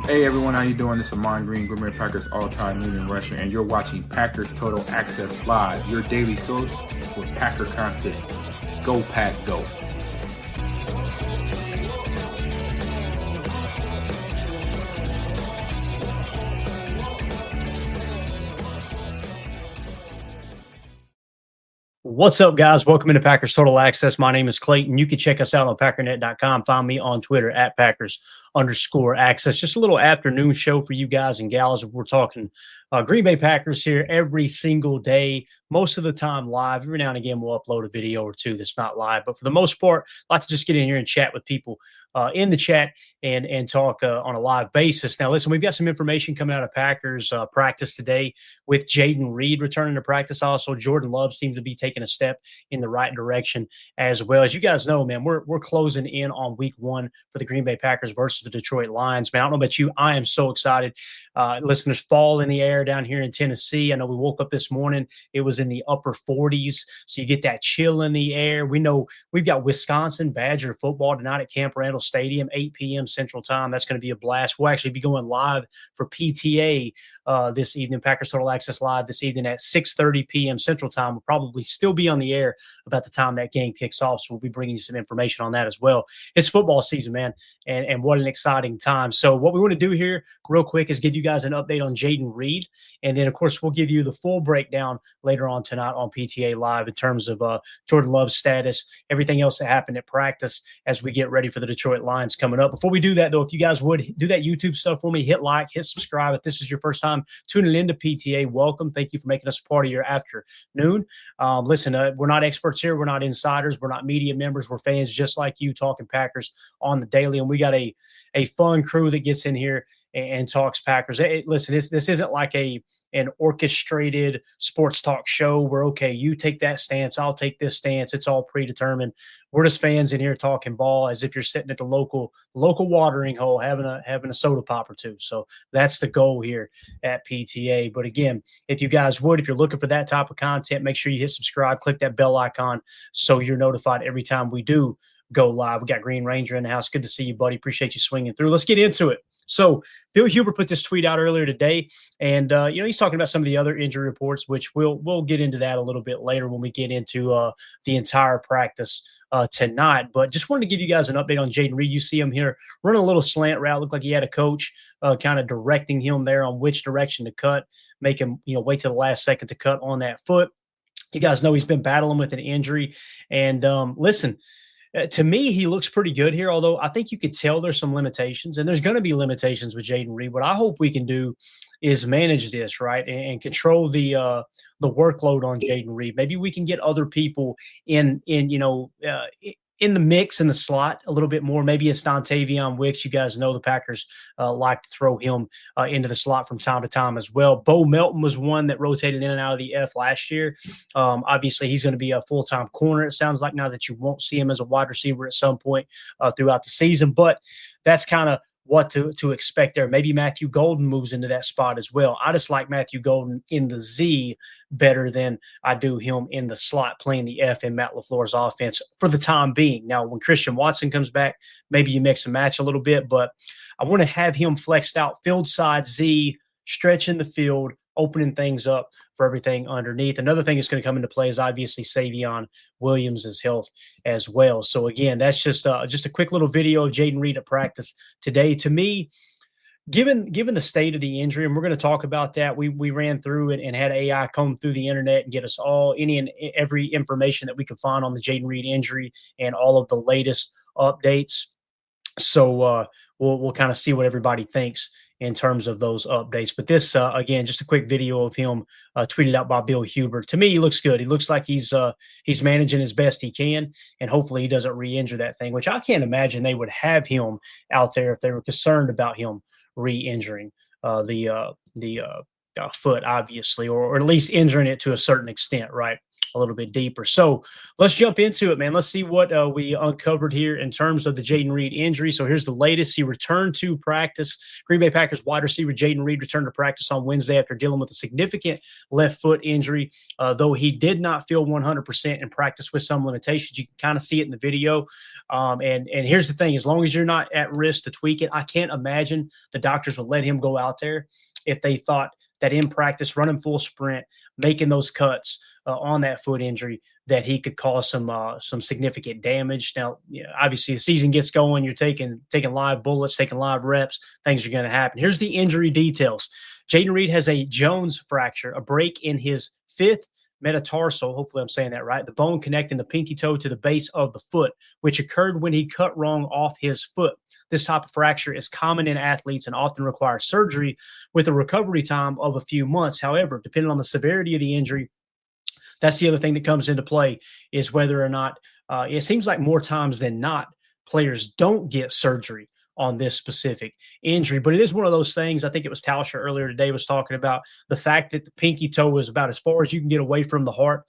Hey everyone, how you doing? This is Amon Green, Green Bay Packers all-time leading rusher, and you're watching Packers Total Access Live, your daily source for Packer content. Go Pack, go! What's up, guys? Welcome into Packers Total Access. My name is Clayton. You can check us out on packernet.com. Find me on Twitter at Packers_access. Just a little afternoon show for you guys and gals. We're talking Green Bay Packers here every single day, most of the time live. Every now and again, we'll upload a video or two that's not live. But for the most part, I like to just get in here and chat with people in the chat and talk on a live basis. Now, listen, we've got some information coming out of Packers practice today with Jayden Reed returning to practice. Also, Jordan Love seems to be taking a step in the right direction as well. As you guys know, man, we're closing in on week one for the Green Bay Packers versus the Detroit Lions. Man, I don't know about you. I am so excited. Listen, there's fall in the air down here in Tennessee. I know we woke up this morning. It was in the upper 40s. So you get that chill in the air. We know we've got Wisconsin Badger football tonight at Camp Randall Stadium, 8 p.m. Central Time. That's going to be a blast. We'll actually be going live for PTA this evening, Packers Total Access Live this evening at 6:30 p.m. Central Time. We'll probably still be on the air about the time that game kicks off. So we'll be bringing you some information on that as well. It's football season, man, and what an exciting time. So what we want to do here real quick is give you guys an update on Jayden Reed. And then, of course, we'll give you the full breakdown later on tonight on PTA Live in terms of Jordan Love's status, everything else that happened at practice as we get ready for the Detroit Lions coming up. Before we do that, though, if you guys would do that YouTube stuff for me, hit like, hit subscribe. If this is your first time tuning into PTA, welcome. Thank you for making us part of your afternoon. Listen, we're not experts here. We're not insiders. We're not media members. We're fans just like you talking Packers on the daily. And we got a fun crew that gets in here and talks Packers. Listen, this isn't like an orchestrated sports talk show where, okay, you take that stance, I'll take this stance. It's all predetermined. We're just fans in here talking ball as if you're sitting at the local watering hole having a soda pop or two. So that's the goal here at PTA. But again, if you guys would, if you're looking for that type of content, make sure you hit subscribe, click that bell icon so you're notified every time we do go live. We got Green Ranger in the house. Good to see you, buddy. Appreciate you swinging through. Let's get into it. So Bill Huber put this tweet out earlier today, and he's talking about some of the other injury reports, which we'll get into that a little bit later when we get into the entire practice tonight. But just wanted to give you guys an update on Jayden Reed. You see him here running a little slant route. Looked like he had a coach kind of directing him there on which direction to cut, make him wait till the last second to cut on that foot. You guys know he's been battling with an injury, and listen. To me, he looks pretty good here, although I think you could tell there's some limitations, and there's going to be limitations with Jayden Reed. What I hope we can do is manage this, right, and control the workload on Jayden Reed. Maybe we can get other people in the mix in the slot a little bit more. Maybe it's Dontavion Wicks. You guys know the Packers like to throw him into the slot from time to time as well. Bo Melton was one that rotated in and out of the F last year. Obviously, he's going to be a full-time corner. It sounds like now that you won't see him as a wide receiver at some point throughout the season, but that's kind of what to expect there. Maybe Matthew Golden moves into that spot as well. I just like Matthew Golden in the Z better than I do him in the slot playing the F in Matt LaFleur's offense for the time being. Now, when Christian Watson comes back, maybe you mix and match a little bit, but I want to have him flexed out field side Z, stretching the field, opening things up for everything underneath. Another thing that's going to come into play is obviously Savion Williams' health as well. So again, that's just a quick little video of Jayden Reed at practice today. To me, given the state of the injury, and we're going to talk about that, we ran through it and had AI comb through the internet and get us all any and every information that we could find on the Jayden Reed injury and all of the latest updates. So we'll kind of see what everybody thinks in terms of those updates. But this, again, just a quick video of him tweeted out by Bill Huber. To me, he looks good. He looks like he's managing as best he can, and hopefully he doesn't re-injure that thing, which I can't imagine they would have him out there if they were concerned about him re-injuring the foot, obviously, or at least injuring it to a certain extent, right? a little bit deeper. So let's jump into it, man. Let's see what we uncovered here in terms of the Jayden Reed injury. So here's the latest. He returned to practice. Green Bay Packers wide receiver Jayden Reed returned to practice on Wednesday after dealing with a significant left foot injury. Though he did not feel 100% in practice with some limitations. You can kind of see it in the video. And here's the thing. As long as you're not at risk to tweak it, I can't imagine the doctors would let him go out there if they thought that in practice, running full sprint, making those cuts on that foot injury, that he could cause some significant damage. Now, obviously, the season gets going. You're taking live bullets, taking live reps. Things are going to happen. Here's the injury details. Jayden Reed has a Jones fracture, a break in his fifth metatarsal, hopefully I'm saying that right, the bone connecting the pinky toe to the base of the foot, which occurred when he cut wrong off his foot. This type of fracture is common in athletes and often requires surgery with a recovery time of a few months. However, depending on the severity of the injury, that's the other thing that comes into play, is whether or not it seems like more times than not, players don't get surgery on this specific injury. But it is one of those things. I think it was Tauscher earlier today was talking about the fact that the pinky toe is about as far as you can get away from the heart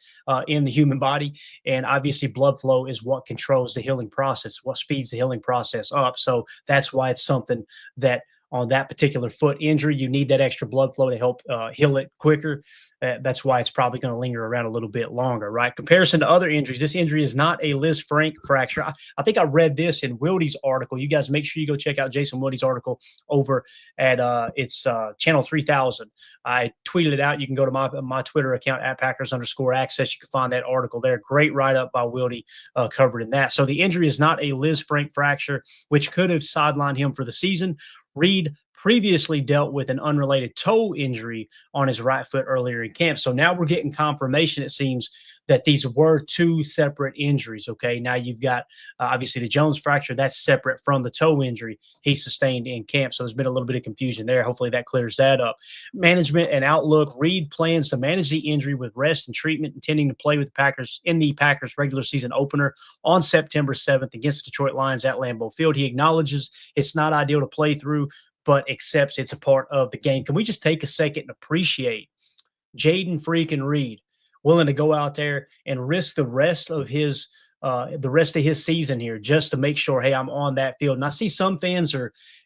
in the human body. And obviously blood flow is what controls the healing process, what speeds the healing process up. So that's why it's something that on that particular foot injury, you need that extra blood flow to help heal it quicker. That's why it's probably going to linger around a little bit longer, right? Comparison to other injuries, this injury is not a Liz Frank fracture. I think I read this in Wildy's article. You guys make sure you go check out Jason Wildy's article over at it's Channel 3000. I tweeted it out. You can go to my Twitter account at Packers_access. You can find that article there. Great write-up by Wildy covered in that. So the injury is not a Liz Frank fracture, which could have sidelined him for the season. Reed previously dealt with an unrelated toe injury on his right foot earlier in camp. So now we're getting confirmation, it seems, that these were two separate injuries. Okay, now you've got obviously the Jones fracture, that's separate from the toe injury he sustained in camp. So there's been a little bit of confusion there. Hopefully that clears that up. Management and outlook. Reed plans to manage the injury with rest and treatment, intending to play with the Packers in the Packers regular season opener on September 7th against the Detroit Lions at Lambeau Field. He acknowledges it's not ideal to play through, but accepts it's a part of the game. Can we just take a second and appreciate Jayden freaking Reed willing to go out there and risk the rest of his season here just to make sure, hey, I'm on that field. And I see some fans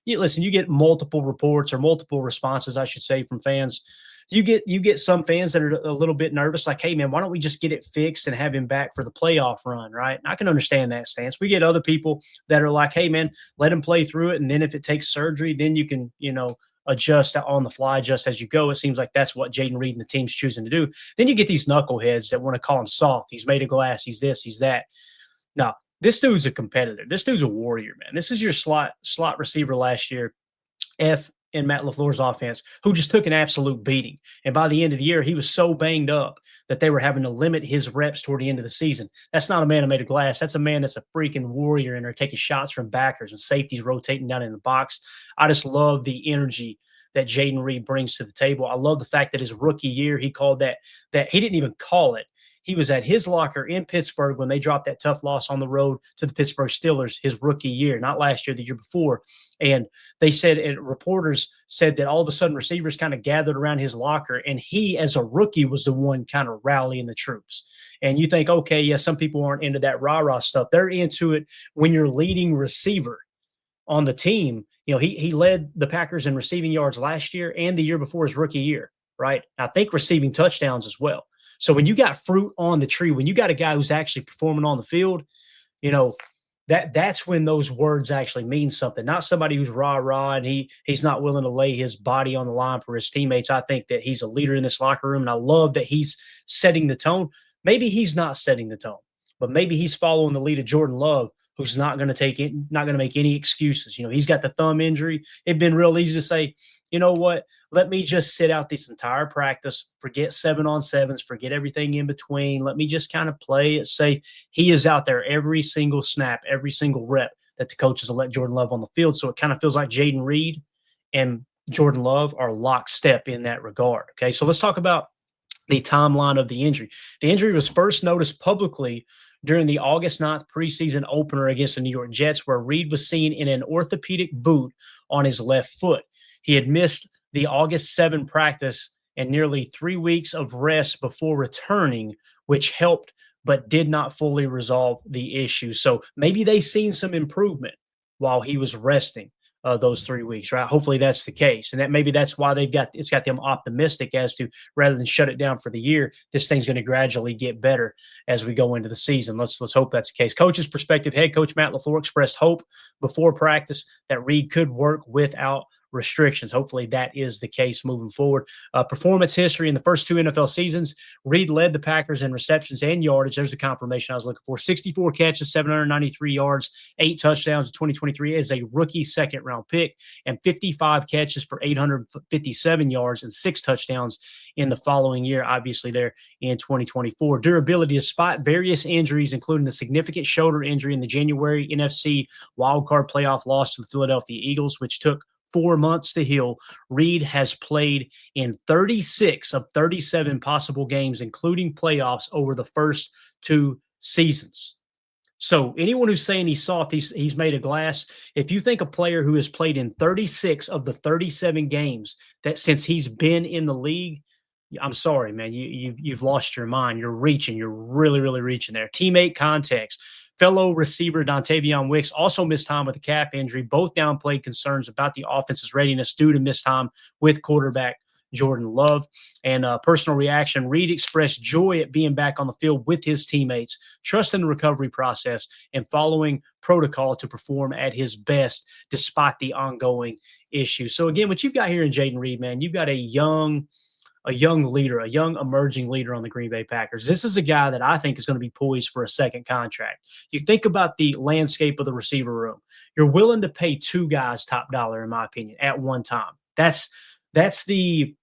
listen, you get multiple reports or multiple responses, I should say, from fans. You get some fans that are a little bit nervous, like, hey, man, why don't we just get it fixed and have him back for the playoff run, right? And I can understand that stance. We get other people that are like, hey, man, let him play through it, and then if it takes surgery, then you can, adjust on the fly just as you go. It seems like that's what Jayden Reed and the team's choosing to do. Then you get these knuckleheads that want to call him soft. He's made of glass. He's this, he's that. No, this dude's a competitor. This dude's a warrior, man. This is your slot receiver last year, in Matt LaFleur's offense, who just took an absolute beating. And by the end of the year, he was so banged up that they were having to limit his reps toward the end of the season. That's not a man made of glass. That's a man that's a freaking warrior, and they're taking shots from backers and safeties rotating down in the box. I just love the energy that Jayden Reed brings to the table. I love the fact that his rookie year, he called that he didn't even call it. He was at his locker in Pittsburgh when they dropped that tough loss on the road to the Pittsburgh Steelers his rookie year, not last year, the year before. And they said, and reporters said that all of a sudden receivers kind of gathered around his locker, and he, as a rookie, was the one kind of rallying the troops. And you think, okay, yeah, some people aren't into that rah-rah stuff. They're into it when you're leading receiver on the team. He led the Packers in receiving yards last year and the year before his rookie year, right? I think receiving touchdowns as well. So when you got fruit on the tree, when you got a guy who's actually performing on the field, that's when those words actually mean something. Not somebody who's rah-rah and he's not willing to lay his body on the line for his teammates. I think that he's a leader in this locker room, and I love that he's setting the tone. Maybe he's not setting the tone, but maybe he's following the lead of Jordan Love, who's not going to make any excuses. He's got the thumb injury. It'd been real easy to say, you know what, let me just sit out this entire practice, forget 7-on-7s, forget everything in between. Let me just kind of play it safe. He is out there every single snap, every single rep that the coaches will let Jordan Love on the field. So it kind of feels like Jayden Reed and Jordan Love are lockstep in that regard. Okay, so let's talk about the timeline of the injury. The injury was first noticed publicly during the August 9th preseason opener against the New York Jets, where Reed was seen in an orthopedic boot on his left foot. He had missed the August 7 practice and nearly 3 weeks of rest before returning, which helped but did not fully resolve the issue. So maybe they seen some improvement while he was resting those 3 weeks, right? Hopefully that's the case. And that maybe that's why it's got them optimistic as to, rather than shut it down for the year, this thing's going to gradually get better as we go into the season. Let's hope that's the case. Coach's perspective, head coach Matt LaFleur expressed hope before practice that Reed could work without restrictions. Hopefully that is the case moving forward. Performance history in the first 2 NFL seasons, Reed led the Packers in receptions and yardage. There's the confirmation I was looking for. 64 catches, 793 yards, 8 touchdowns in 2023 as a rookie second-round pick, and 55 catches for 857 yards and 6 touchdowns in the following year, obviously there in 2024. Durability, despite various injuries, including the significant shoulder injury in the January NFC wildcard playoff loss to the Philadelphia Eagles, which took 4 months to heal, Reed has played in 36 of 37 possible games, including playoffs, over the first 2 seasons. So anyone who's saying he's soft, he's made of glass. If you think a player who has played in 36 of the 37 games that since he's been in the league, I'm sorry, man, you've lost your mind. You're really, really reaching there. Teammate context. Fellow receiver Dontavion Wicks also missed time with a calf injury. Both downplayed concerns about the offense's readiness due to missed time with quarterback Jordan Love. And personal reaction, Reed expressed joy at being back on the field with his teammates, trusting the recovery process, and following protocol to perform at his best despite the ongoing issues. So again, what you've got here in Jayden Reed, man, you've got a young leader, a young emerging leader on the Green Bay Packers. This is a guy that I think is going to be poised for a second contract. You think about the landscape of the receiver room. You're willing to pay 2 guys top dollar, in my opinion, at one time. That's the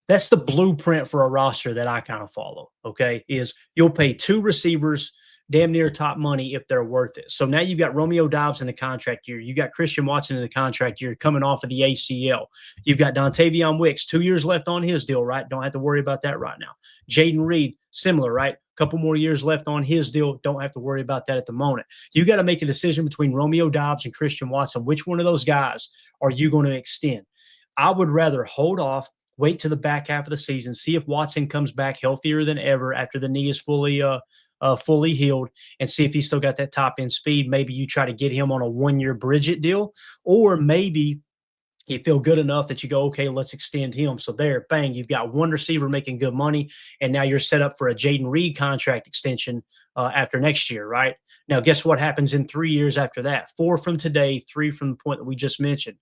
blueprint for a roster that I kind of follow, okay, is you'll pay 2 receivers damn near top money if they're worth it. So now you've got Romeo Doubs in the contract year. You got Christian Watson in the contract year coming off of the ACL. You've got Dontavion Wicks, 2 years left on his deal, right? Don't have to worry about that right now. Jayden Reed, similar, right? Couple more years left on his deal. Don't have to worry about that at the moment. You got to make a decision between Romeo Doubs and Christian Watson. Which one of those guys are you going to extend? I would rather hold off, wait to the back half of the season, see if Watson comes back healthier than ever after the knee is fully healed, and see if he's still got that top end speed. Maybe you try to get him on a 1-year Bridget deal, or maybe you feel good enough that you go, okay, let's extend him. So there, bang, you've got one receiver making good money, and now you're set up for a Jayden Reed contract extension after next year, right? Now, guess what happens in 3 years after that? 4 from today, 3 from the point that we just mentioned.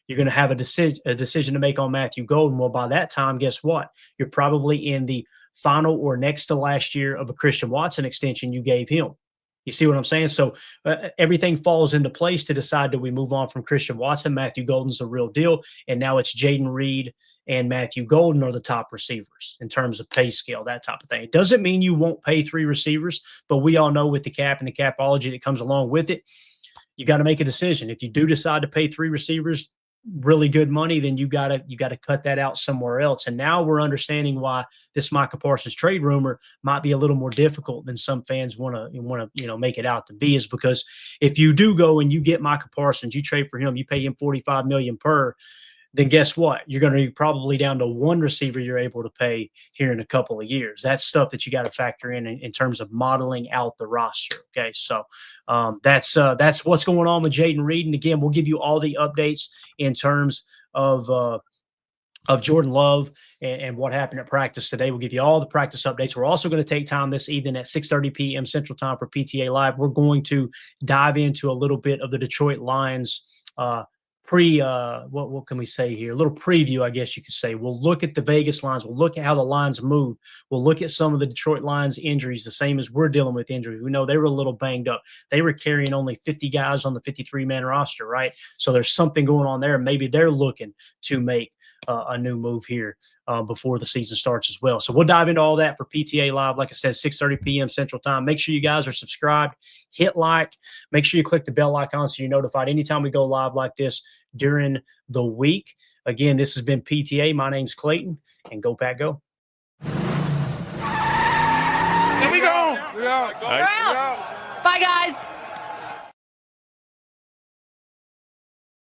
You're going to have a decision to make on Matthew Golden. Well, by that time, guess what? You're probably in the final or next to last year of a Christian Watson extension you gave him. You see what I'm saying? So everything falls into place to decide, do we move on from Christian Watson? Matthew Golden's the real deal. And now it's Jayden Reed and Matthew Golden are the top receivers in terms of pay scale, that type of thing. It doesn't mean you won't pay 3 receivers, but we all know with the cap and the capology that comes along with it, you got to make a decision. If you do decide to pay 3 receivers really good money, then you got to cut that out somewhere else. And now we're understanding why this Micah Parsons trade rumor might be a little more difficult than some fans want to make it out to be, is because if you do go and you get Micah Parsons, you trade for him, you pay him $45 million per, then guess what? You're going to be probably down to 1 receiver you're able to pay here in a couple of years. That's stuff that you got to factor in terms of modeling out the roster. Okay, so that's what's going on with Jayden Reed. And again, we'll give you all the updates in terms of Jordan Love and what happened at practice today. We'll give you all the practice updates. We're also going to take time this evening at 6:30 p.m. Central Time for PTA Live. We're going to dive into a little bit of the Detroit Lions what can we say here? A little preview, I guess you could say. We'll look at the Vegas lines. We'll look at how the lines move. We'll look at some of the Detroit Lions injuries, the same as we're dealing with injuries. We know they were a little banged up. They were carrying only 50 guys on the 53-man roster, right? So there's something going on there. Maybe they're looking to make a new move here before the season starts as well. So we'll dive into all that for PTA Live. Like I said, 6:30 p.m. Central Time. Make sure you guys are subscribed. Hit like. Make sure you click the bell icon so you're notified anytime we go live like this during the week. Again, this has been PTA. My name's Clayton, and go Pack Go. Here we go. We're out. Bye, guys.